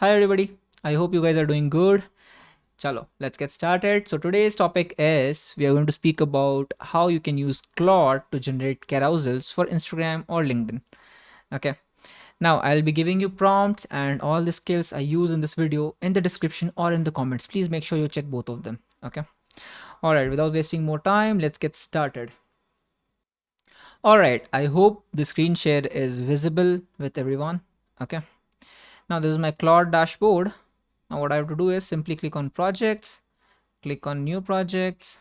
Hi everybody. I hope you guys are doing good. Chalo, let's get started. So today's topic is we are going to speak about how you can use Claude to generate carousels for Instagram or LinkedIn. Okay. Now I'll be giving you prompts and all the skills I use in this video in the description or in the comments. Please make sure you check both of them. Okay. All right. Without wasting more time, let's get started. All right. I hope the screen share is visible with everyone. Okay. Now this is my Claude dashboard. Now what I have to do is simply click on projects, click on new projects.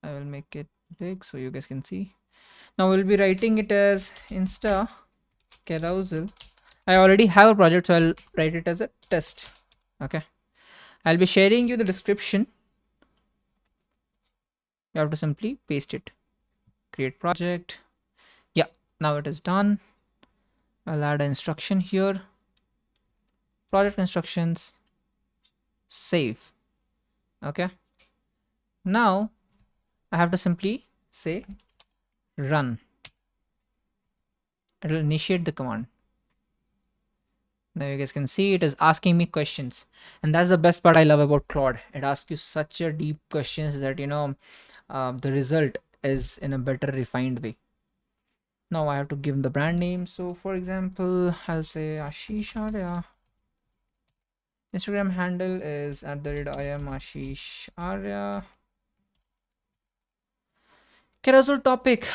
I will make it big so you guys can see. Now we'll be writing it as Insta Carousel. I already have a project, so I'll write it as a test. Okay. I'll be sharing you the description. You have to simply paste it. Create project. Yeah, now it is done. I'll add an instruction here. Project instructions. Save. Okay. Now I have to simply say run. It will initiate the command. Now you guys can see it is asking me questions, and that's the best part I love about Claude. It asks you such a deep questions that the result is in a better refined way. Now I have to give the brand name. So for example, I'll say Ashish Arya. Instagram handle is @ I am Ashish Arya. Carousel topic.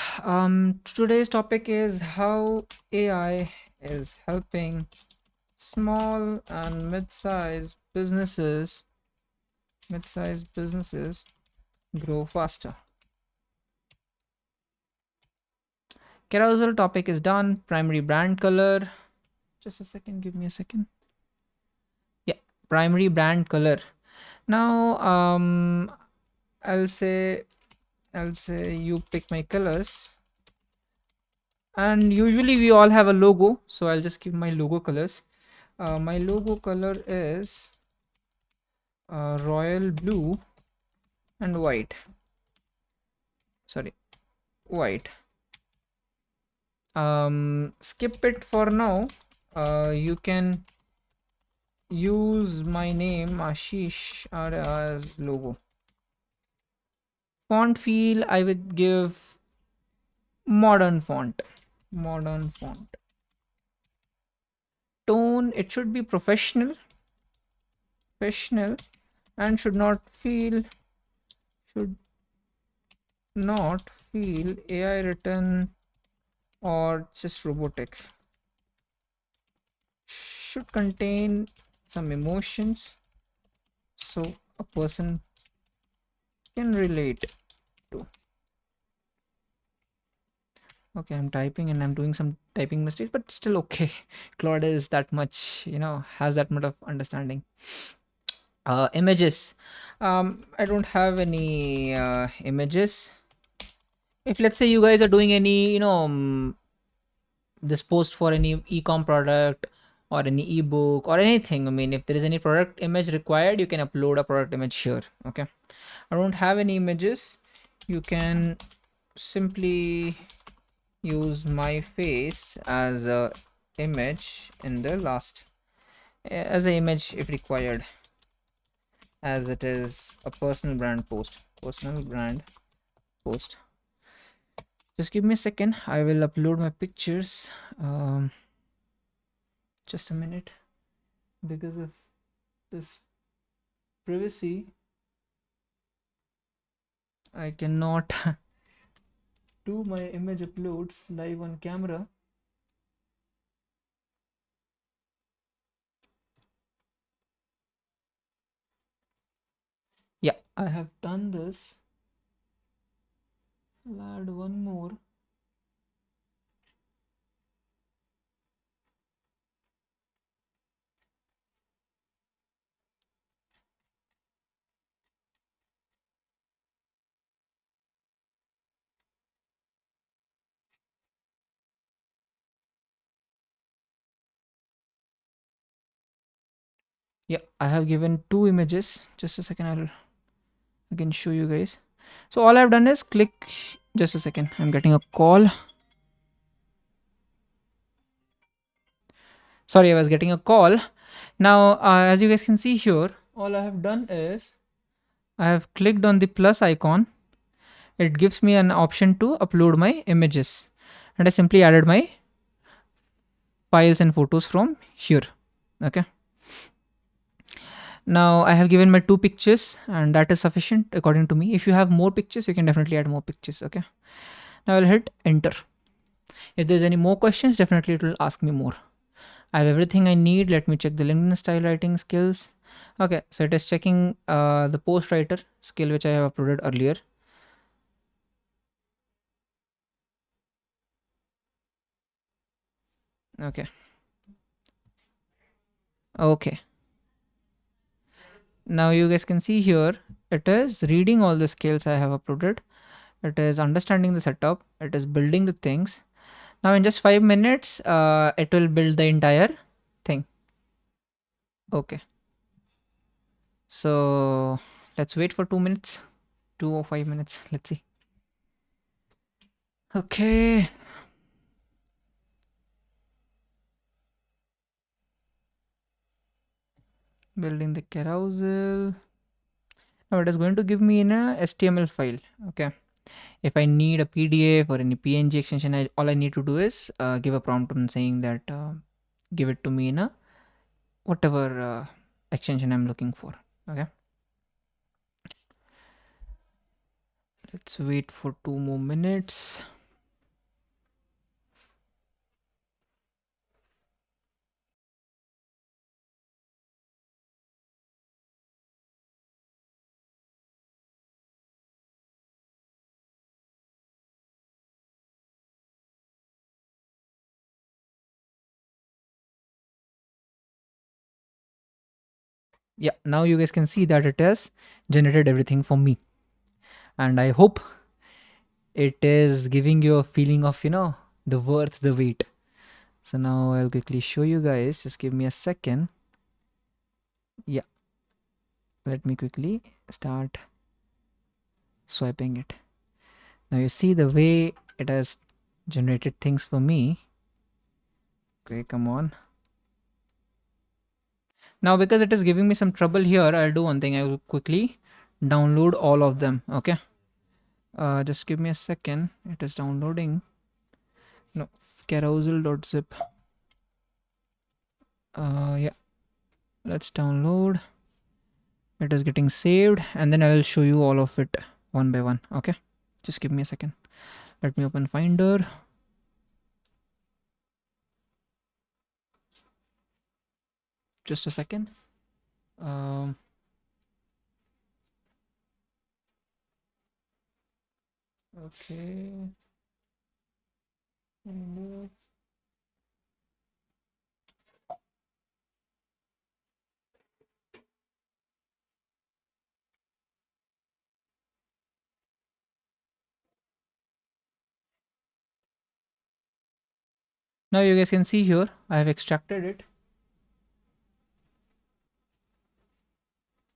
Today's topic is how AI is helping small and mid-sized businesses grow faster. Carousel topic is done. Primary brand color. Just a second, give me a second. Yeah, primary brand color. Now I'll say you pick my colors, and usually we all have a logo, so I'll just give my logo colors. My logo color is royal blue and white. Sorry, white. Skip it for now. You can use my name Ashish Arya as logo. Font feel, I would give modern font. Tone, it should be professional, and should not feel AI written or just robotic. Should contain some emotions so a person can relate to. Okay, I'm typing and I'm doing some typing mistakes, but still okay. Claude is that much, has that much of understanding. Images. I don't have any images. If let's say you guys are doing any, this post for any e-com product or any ebook or anything, I mean, if there is any product image required, you can upload a product image here. Okay, I don't have any images. You can simply use my face as a image in the last, as an image if required, as it is a personal brand post. Just give me a second, I will upload my pictures. Just a minute, because of this privacy I cannot do my image uploads live on camera. Yeah, I have done this. I'll add one more. Yeah, I have given two images. Just a second, I'll again show you guys. So all I've done is click. Just a second, I'm getting a call. Sorry, I was getting a call. Now, as you guys can see here, all I have done is I have clicked on the plus icon. It gives me an option to upload my images, and I simply added my files and photos from here. Okay. Now I have given my 2 pictures, and that is sufficient according to me. If you have more pictures, you can definitely add more pictures. Okay. Now I'll hit enter. If there's any more questions, definitely it will ask me more. I have everything I need. Let me check the LinkedIn style writing skills. Okay, so it is checking the post writer skill which I have uploaded earlier. Okay. Okay. Now you guys can see here, it is reading all the skills I have uploaded. It is understanding the setup. It is building the things. Now in just 5 minutes, it will build the entire thing. Okay. So let's wait for 2 minutes, 2 or 5 minutes. Let's see. Okay. Building the carousel. Now it is going to give me in a HTML file. Okay. If I need a PDF or any PNG extension, all I need to do is give a prompt on saying that give it to me in a whatever extension I'm looking for. Okay. Let's wait for 2 more minutes. Yeah, now you guys can see that it has generated everything for me, and I hope it is giving you a feeling of the worth the wait. So now I'll quickly show you guys. Just give me a second. Yeah, let me quickly start swiping it. Now you see the way it has generated things for me. Okay, come on. Now because it is giving me some trouble here, I'll do one thing. I will quickly download all of them. Okay, just give me a second. It is downloading. No, carousel.zip. Yeah, let's download. It is getting saved, and then I will show you all of it one by one. Okay, just give me a second. Let me open Finder. Just a second. Okay. Now you guys can see here, I have extracted it.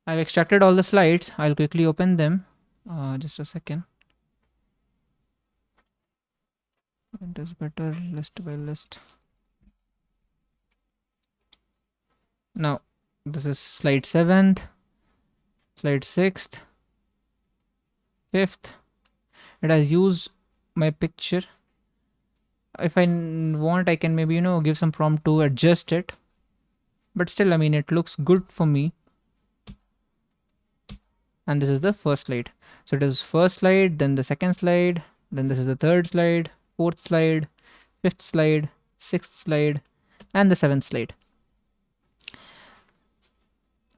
I've extracted all the slides. I'll quickly open them. Just a second. It is better list by list. Now, this is slide 7th, slide 6th, 5th. It has used my picture. If I want, I can maybe, give some prompt to adjust it. But still, I mean, it looks good for me. And this is the first slide. So it is first slide, then the second slide, then this is the third slide, fourth slide, fifth slide, sixth slide, and the 7th slide.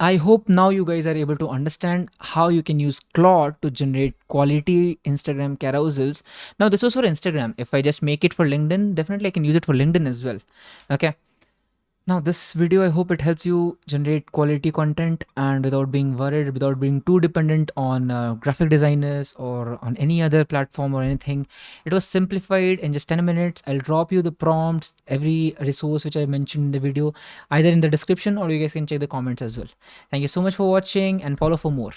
I hope now you guys are able to understand how you can use Claude to generate quality Instagram carousels. Now this was for Instagram. If I just make it for LinkedIn, definitely I can use it for LinkedIn as well. Okay. Now this video, I hope it helps you generate quality content and without being worried, without being too dependent on graphic designers or on any other platform or anything. It was simplified in just 10 minutes. I'll drop you the prompts, every resource which I mentioned in the video, either in the description or you guys can check the comments as well. Thank you so much for watching and follow for more.